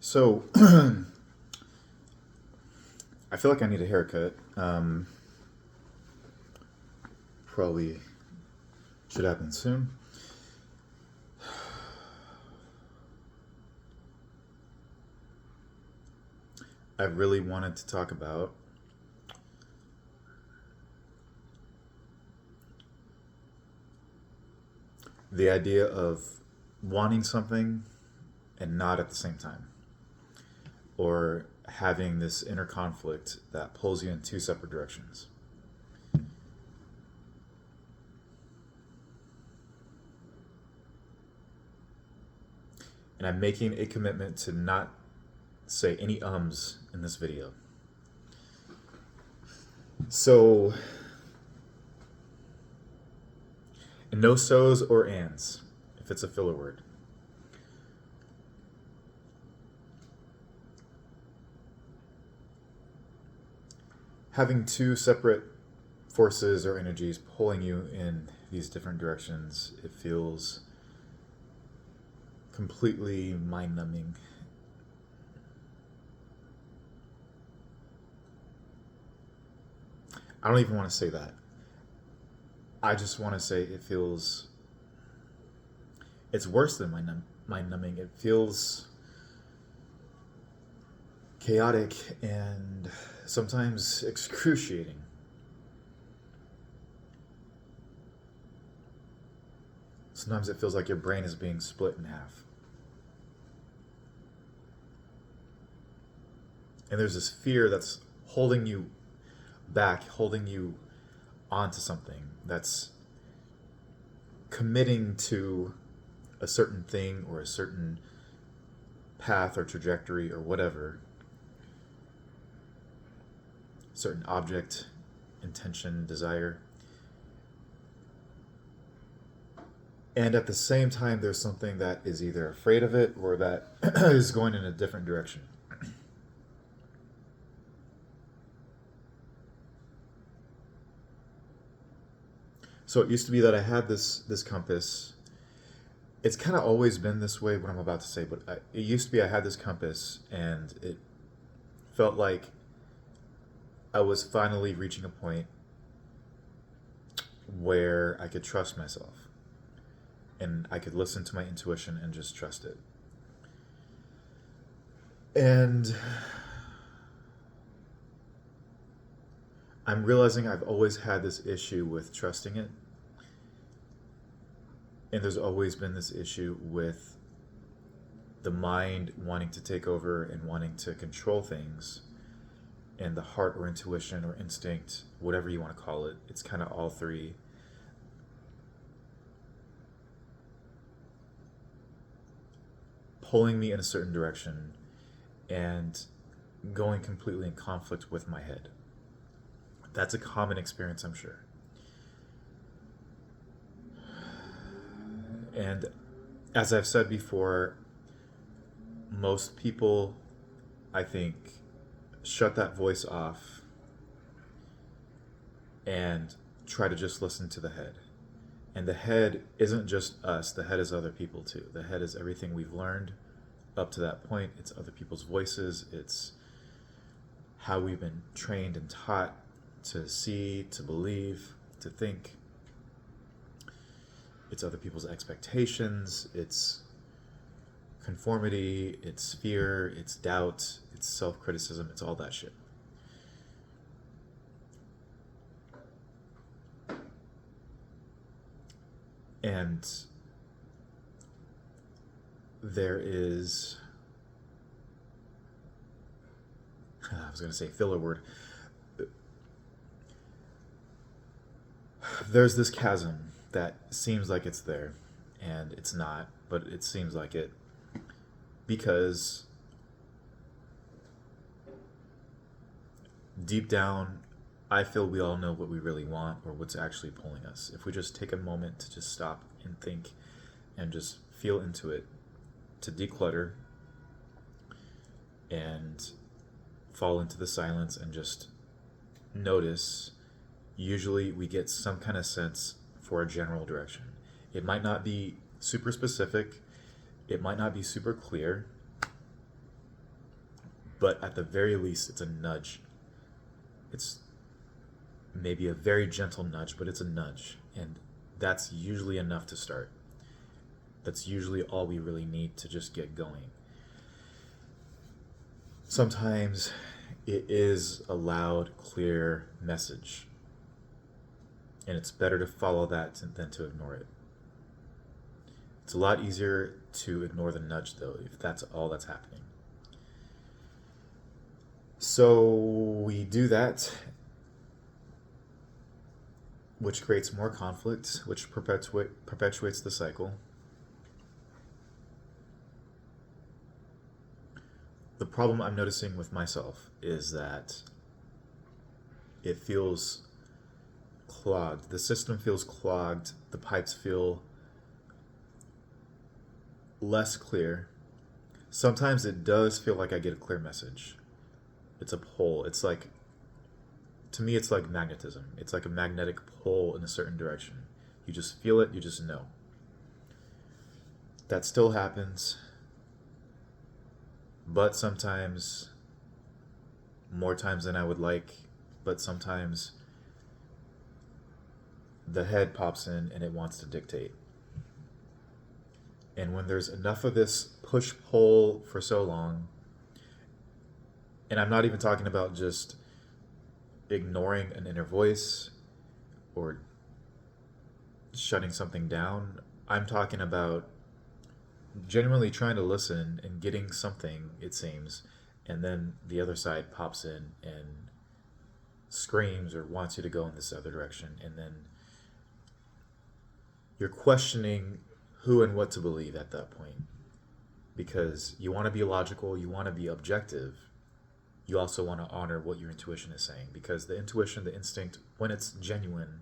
So I feel like I need a haircut. Probably should happen soon. I really wanted to talk about the idea of wanting something and not at the same time, or having this inner conflict that pulls you in two separate directions. And I'm making a commitment to not say any ums in this video. So, and no so's or ands if it's a filler word. Having two separate forces or energies pulling you in these different directions, it feels completely mind numbing. I don't even want to say that. I just want to say it's worse than mind numbing. It feels chaotic and sometimes excruciating. Sometimes it feels like your brain is being split in half. And there's this fear that's holding you back, holding you onto something, that's committing to a certain thing or a certain path or trajectory or whatever, certain object, intention, desire. And at the same time, there's something that is either afraid of it or that is going in a different direction. So it used to be that I had this compass. It's kind of always been this way, what I'm about to say, but it used to be I had this compass, and it felt like I was finally reaching a point where I could trust myself and I could listen to my intuition and just trust it. And I'm realizing I've always had this issue with trusting it. And there's always been this issue with the mind wanting to take over and wanting to control things, and the heart or intuition or instinct, whatever you want to call it, it's kind of all three. Pulling me in a certain direction and going completely in conflict with my head. That's a common experience, I'm sure. And as I've said before, most people, I think, shut that voice off and try to just listen to the head. And the head isn't just us, the head is other people too. The head is everything we've learned up to that point. It's other people's voices. It's how we've been trained and taught to see, to believe, to think. It's other people's expectations. It's conformity. It's fear. It's doubt. It's self-criticism. It's all that shit. And there is, I was going to say filler word. There's this chasm that seems like it's there, and it's not, but it seems like it, because deep down, I feel we all know what we really want or what's actually pulling us. If we just take a moment to just stop and think and just feel into it, to declutter and fall into the silence and just notice, usually we get some kind of sense for a general direction. It might not be super specific, it might not be super clear, But at the very least, it's a nudge. It's maybe a very gentle nudge, but it's a nudge. And that's usually enough to start. That's usually all we really need to just get going. Sometimes it is a loud, clear message. And it's better to follow that than to ignore it. It's a lot easier to ignore the nudge, though, if that's all that's happening. So we do that, which creates more conflict, which perpetuates the cycle. The problem I'm noticing with myself is that it feels clogged. The system feels clogged. The pipes feel less clear. Sometimes it does feel like I get a clear message. It's a pull. It's like, to me, it's like magnetism. It's like a magnetic pull in a certain direction. You just feel it, you just know. That still happens. But sometimes, more times than I would like, but sometimes the head pops in and it wants to dictate. And when there's enough of this push-pull for so long, and I'm not even talking about just ignoring an inner voice or shutting something down. I'm talking about genuinely trying to listen and getting something, it seems, and then the other side pops in and screams or wants you to go in this other direction, and then you're questioning who and what to believe at that point, because you want to be logical, you want to be objective, you also want to honor what your intuition is saying, because the intuition, the instinct, when it's genuine,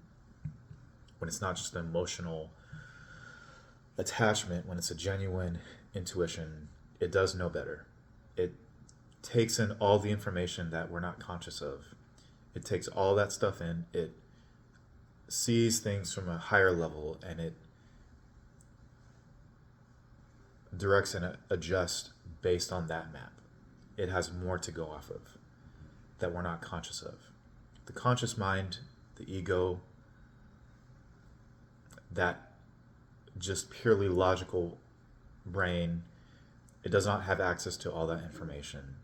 when it's not just an emotional attachment, when it's a genuine intuition, it does know better. It takes in all the information that we're not conscious of. It takes all that stuff in. It sees things from a higher level, and it directs and adjusts based on that map. It has more to go off of that we're not conscious of. The conscious mind, the ego, that just purely logical brain, it does not have access to all that information.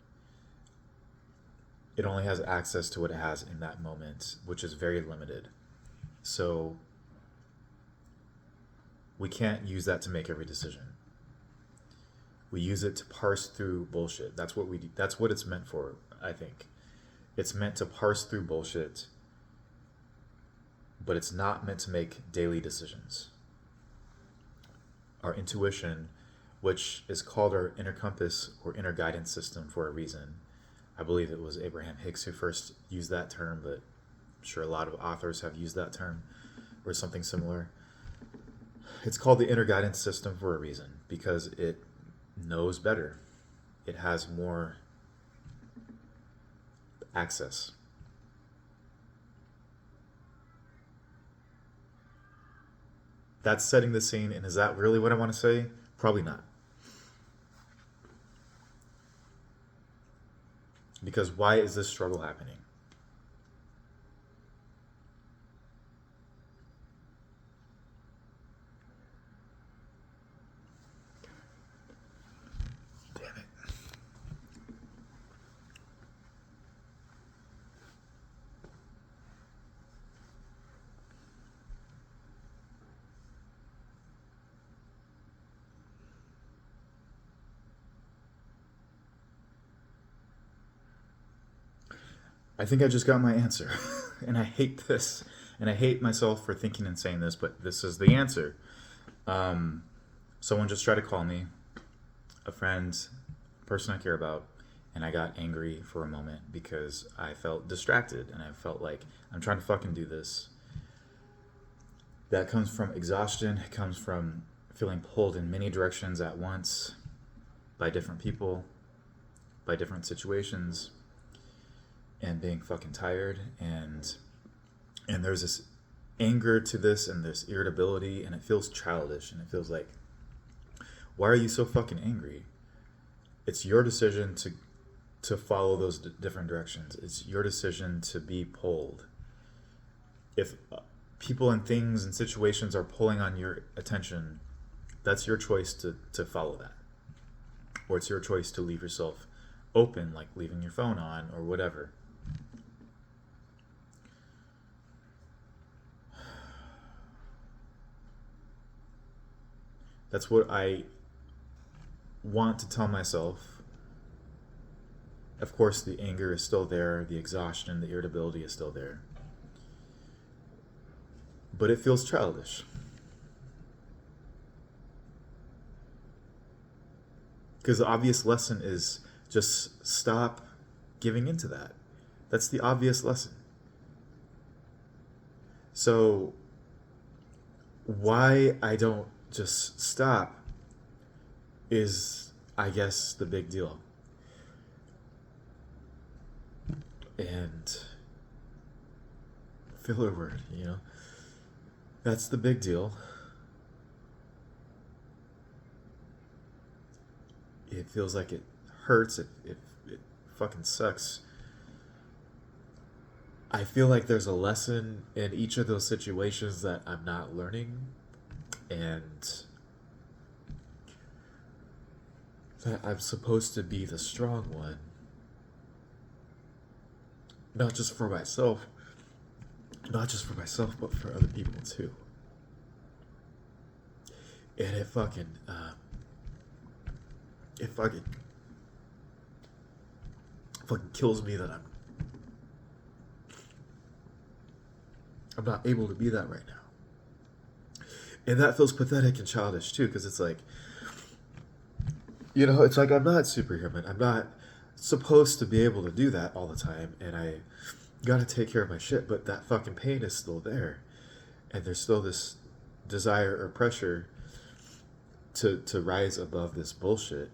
It only has access to what it has in that moment, which is very limited. So we can't use that to make every decision. We use it to parse through bullshit. That's what we do. That's what it's meant for, I think. It's meant to parse through bullshit, but it's not meant to make daily decisions. Our intuition, which is called our inner compass or inner guidance system for a reason. I believe it was Abraham Hicks who first used that term, but I'm sure a lot of authors have used that term or something similar. It's called the inner guidance system for a reason, because it knows better. It has more access. That's setting the scene, and is that really what I want to say? Probably not. Because why is this struggle happening? Damn it. I think I just got my answer. And I hate this. And I hate myself for thinking and saying this, but this is the answer. Someone just tried to call me, a friend, a person I care about, and I got angry for a moment because I felt distracted and I felt like I'm trying to fucking do this. That comes from exhaustion. It comes from feeling pulled in many directions at once by different people, by different situations, and being fucking tired, and there's this anger to this and this irritability, and it feels childish, and it feels like, why are you so fucking angry? It's your decision to to follow those different directions. It's your decision to be pulled. If people and things and situations are pulling on your attention, that's your choice to follow that. Or it's your choice to leave yourself open, like leaving your phone on or whatever. That's what I want to tell myself. Of course, the anger is still there, the exhaustion, the irritability is still there. But it feels childish. Because the obvious lesson is just stop giving into that. That's the obvious lesson. So, why I don't just stop is, I guess, the big deal. And filler word, that's the big deal. It feels like it hurts. It fucking sucks. I feel like there's a lesson in each of those situations that I'm not learning, and that I'm supposed to be the strong one. Not just for myself, but for other people too. And it fucking kills me that I'm not able to be that right now. And that feels pathetic and childish too, because it's like, it's like I'm not superhuman. I'm not supposed to be able to do that all the time, and I gotta take care of my shit, but that fucking pain is still there. And there's still this desire or pressure to rise above this bullshit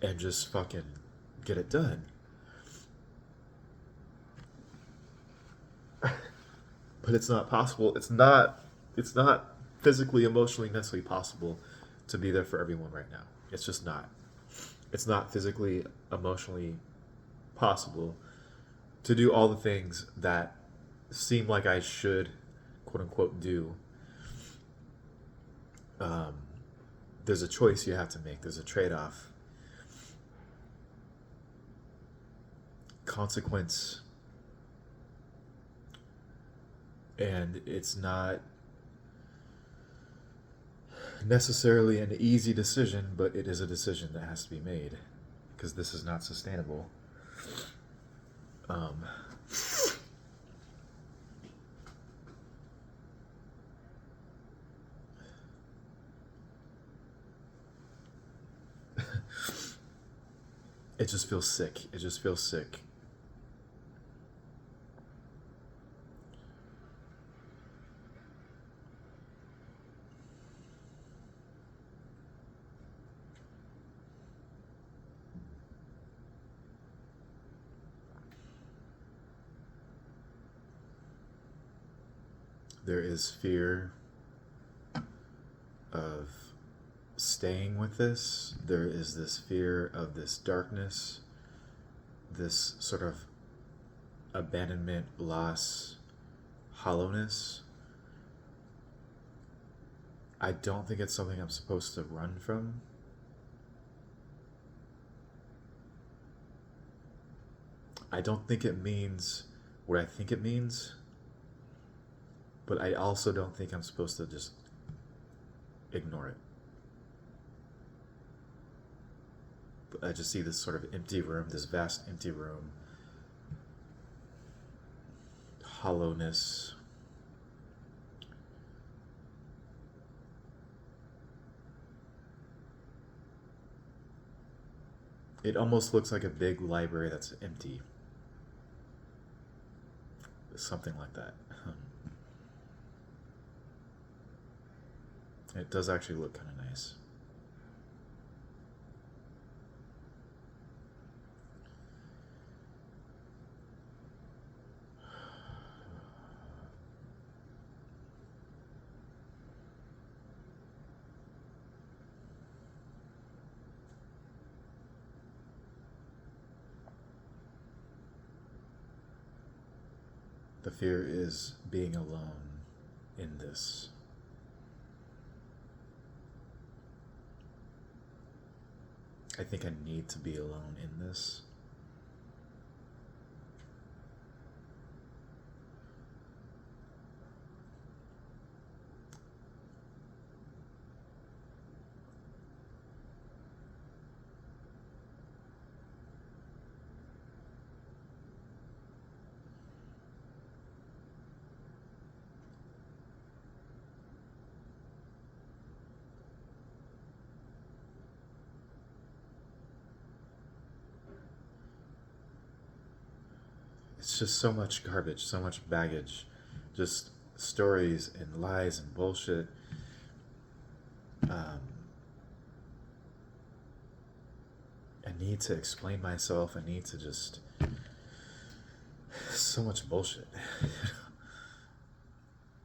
and just fucking get it done. But it's not possible. It's not physically, emotionally, mentally possible to be there for everyone right now. It's just not. It's not physically, emotionally possible to do all the things that seem like I should, quote unquote, do. There's a choice you have to make. There's a trade-off. Consequence. And it's not necessarily an easy decision, but it is a decision that has to be made, because this is not sustainable. It just feels sick. It just feels sick. There is fear of staying with this. There is this fear of this darkness, this sort of abandonment, loss, hollowness. I don't think it's something I'm supposed to run from. I don't think it means what I think it means, but I also don't think I'm supposed to just ignore it. But I just see this sort of empty room, this vast empty room, hollowness. It almost looks like a big library that's empty. Something like that. It does actually look kind of nice. The fear is being alone in this. I think I need to be alone in this. It's just so much garbage, so much baggage, just stories and lies and bullshit. Um, I need to explain myself. I need to just. So much bullshit.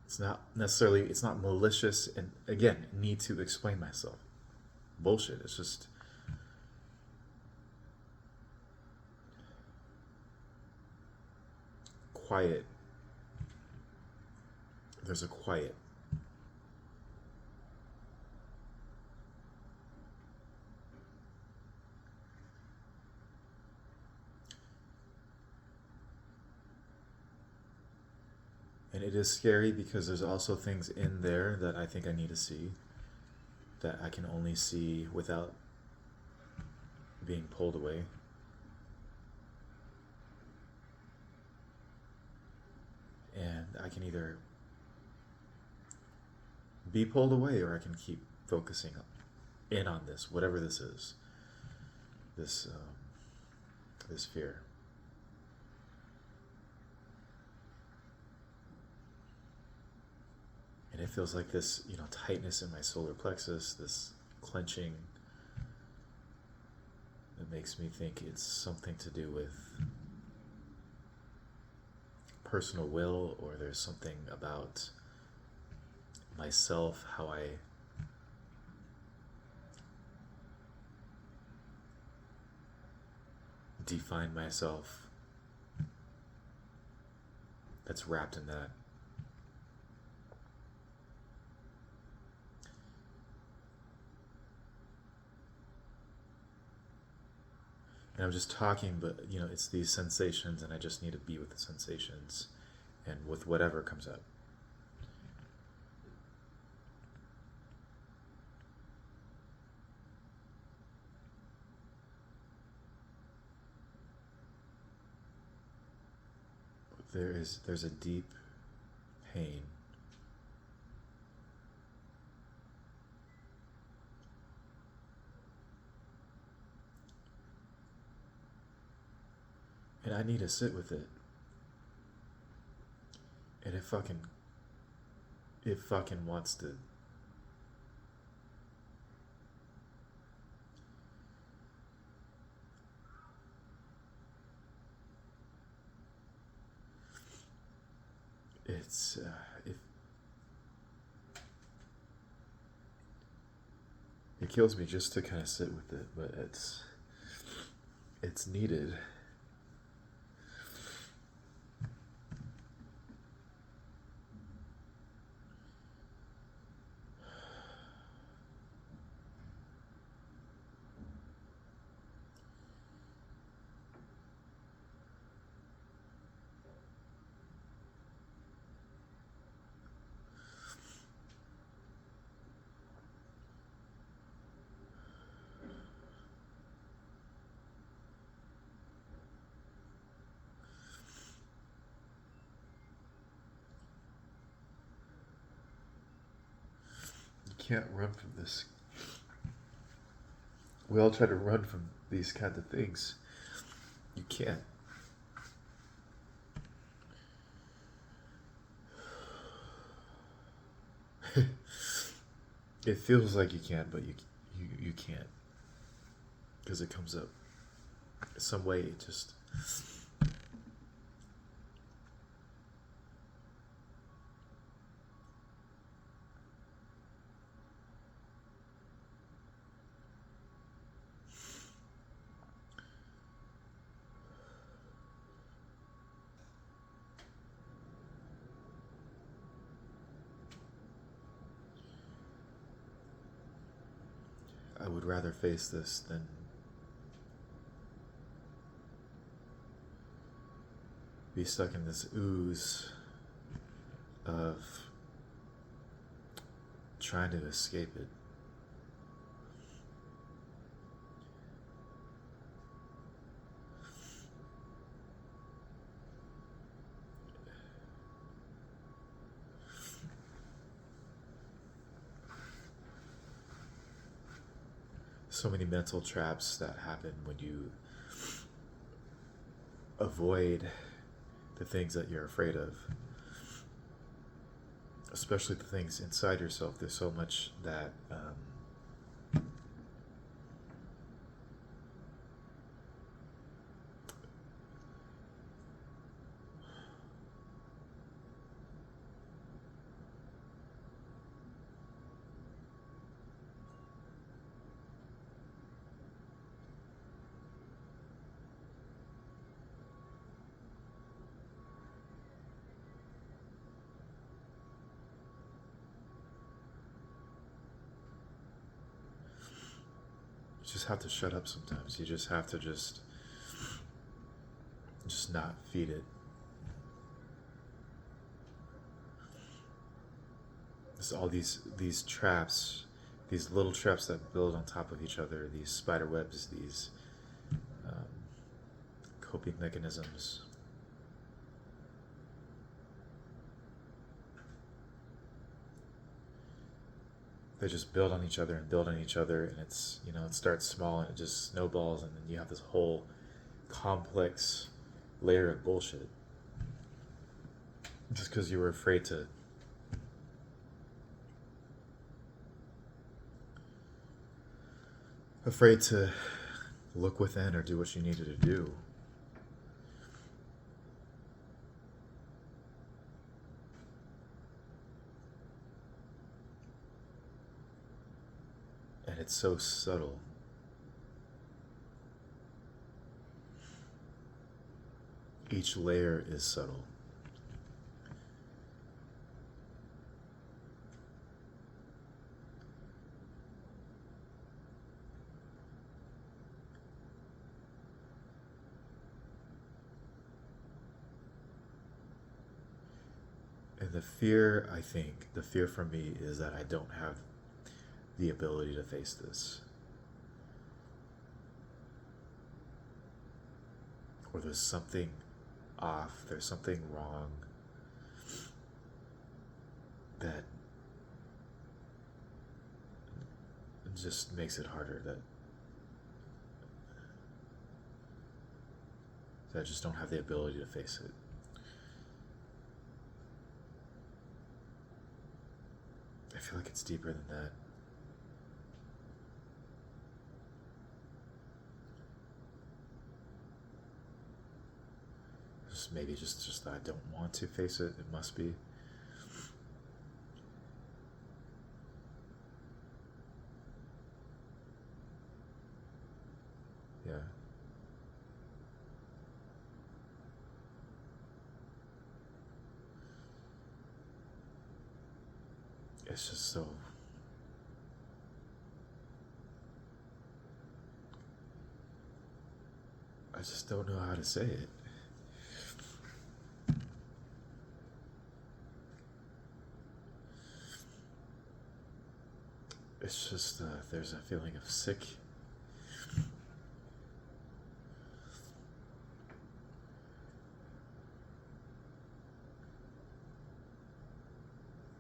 It's not necessarily, it's not malicious, and again, need to explain myself. Bullshit. It's just. Quiet. There's a quiet. And it is scary because there's also things in there that I think I need to see, that I can only see without being pulled away. And I can either be pulled away or I can keep focusing in on this, whatever this is, this fear. And it feels like this, tightness in my solar plexus, this clenching, that makes me think it's something to do with personal will, or there's something about myself, how I define myself, that's wrapped in that. And I'm just talking, but it's these sensations, and I just need to be with the sensations and with whatever comes up. There's a deep pain. And I need to sit with it. And it fucking wants to. It's it kills me just to kind of sit with it, but it's needed. Can't run from this. We all try to run from these kinds of things. You can't. It feels like you can, but you can't, because it comes up some way. It just. would rather face this than be stuck in this ooze of trying to escape it. So many mental traps that happen when you avoid the things that you're afraid of, especially the things inside yourself. There's so much that you just have to shut up sometimes. You just have to just not feed it. There's all these traps, these little traps that build on top of each other, these spider webs, these coping mechanisms. They just build on each other and build on each other, and it's, it starts small and it just snowballs, and then you have this whole complex layer of bullshit just because you were afraid to look within or do what you needed to do. And it's so subtle. Each layer is subtle. And the fear, I think, the fear for me is that I don't have the ability to face this. Or there's something off, there's something wrong that just makes it harder, that I just don't have the ability to face it. I feel like it's deeper than that. Maybe just that I don't want to face it. It must be. Yeah. It's just so... I just don't know how to say it. It's just, there's a feeling of sick.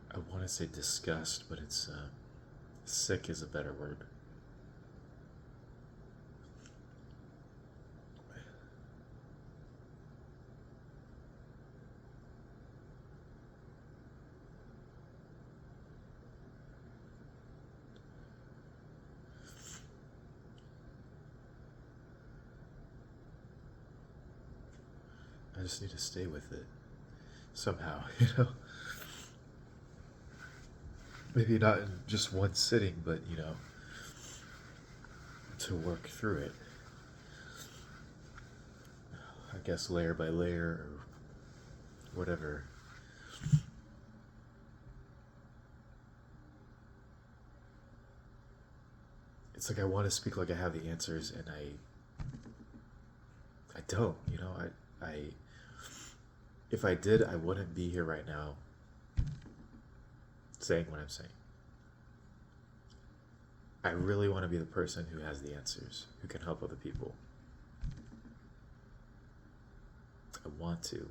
I want to say disgust, but it's, sick is a better word. I just need to stay with it somehow, Maybe not in just one sitting, but, to work through it. I guess layer by layer or whatever. it's like I want to speak like I have the answers, and I don't. You know, I if I did, I wouldn't be here right now saying what I'm saying. I really want to be the person who has the answers, who can help other people. I want to.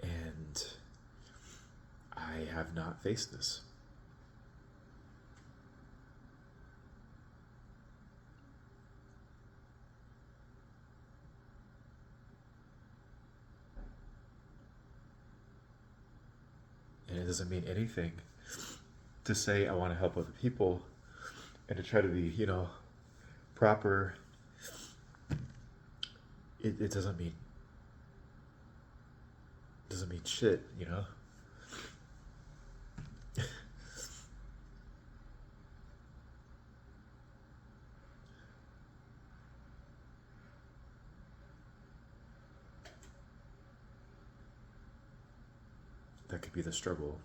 And I have not faced this. And it doesn't mean anything to say I want to help other people and to try to be, proper. It doesn't mean shit, That could be the struggle.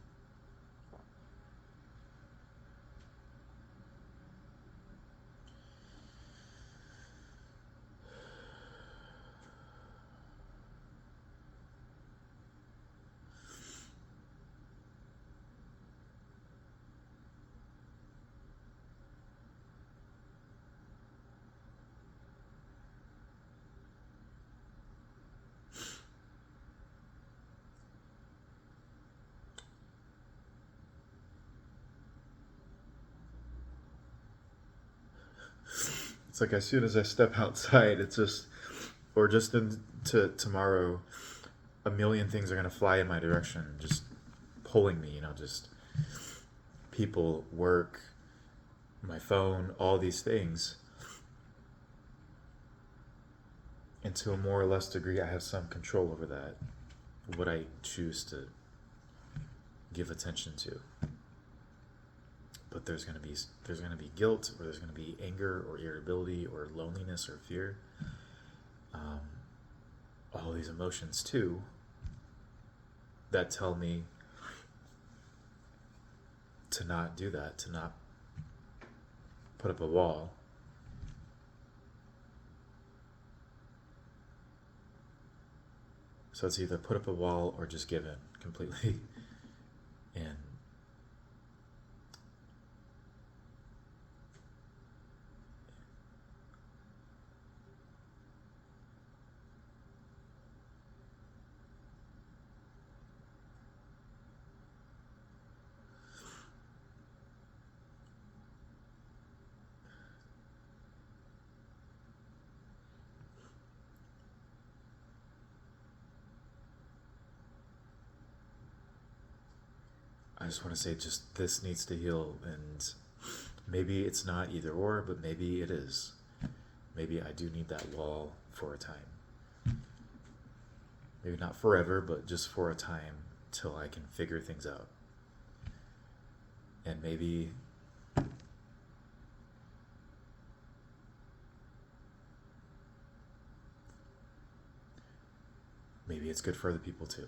It's like as soon as I step outside, it's just, or just into tomorrow, a million things are gonna fly in my direction, just pulling me. Just people, work, my phone, all these things. And to a more or less degree, I have some control over that. What I choose to give attention to. But there's gonna be guilt, or there's gonna be anger, or irritability, or loneliness, or fear. Um, all these emotions too that tell me to not do that, to not put up a wall. So it's either put up a wall or just give in completely. And I just want to say, just this needs to heal, and maybe it's not either or, but maybe it is. Maybe I do need that wall for a time. Maybe not forever, but just for a time till I can figure things out. And maybe it's good for other people too.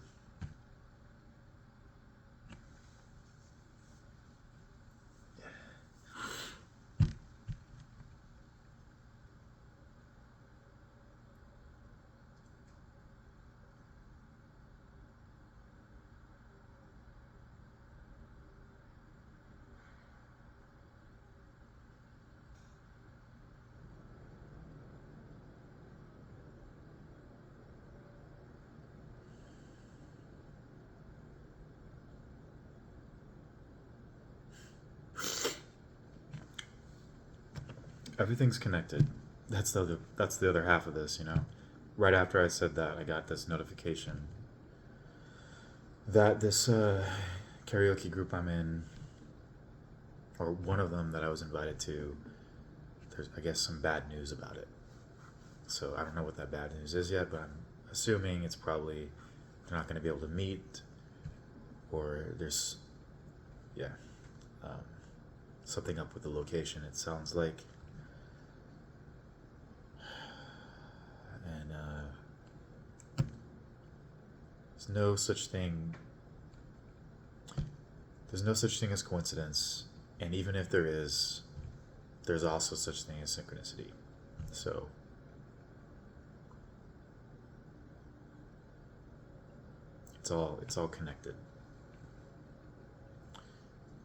Everything's connected. That's the other half of this. Right after I said that, I got this notification that this karaoke group I'm in, or one of them that I was invited to, there's, I guess, some bad news about it. So I don't know what that bad news is yet, but I'm assuming it's probably they're not going to be able to meet, or there's, yeah, um, something up with the location. It sounds like, and there's no such thing. There's no such thing as coincidence, and even if there is, there's also such thing as synchronicity. So it's all connected.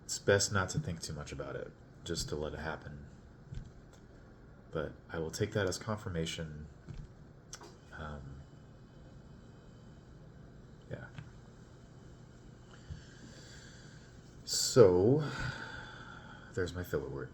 It's best not to think too much about it, just to let it happen. But I will take that as confirmation. Um, yeah. So there's my filler word.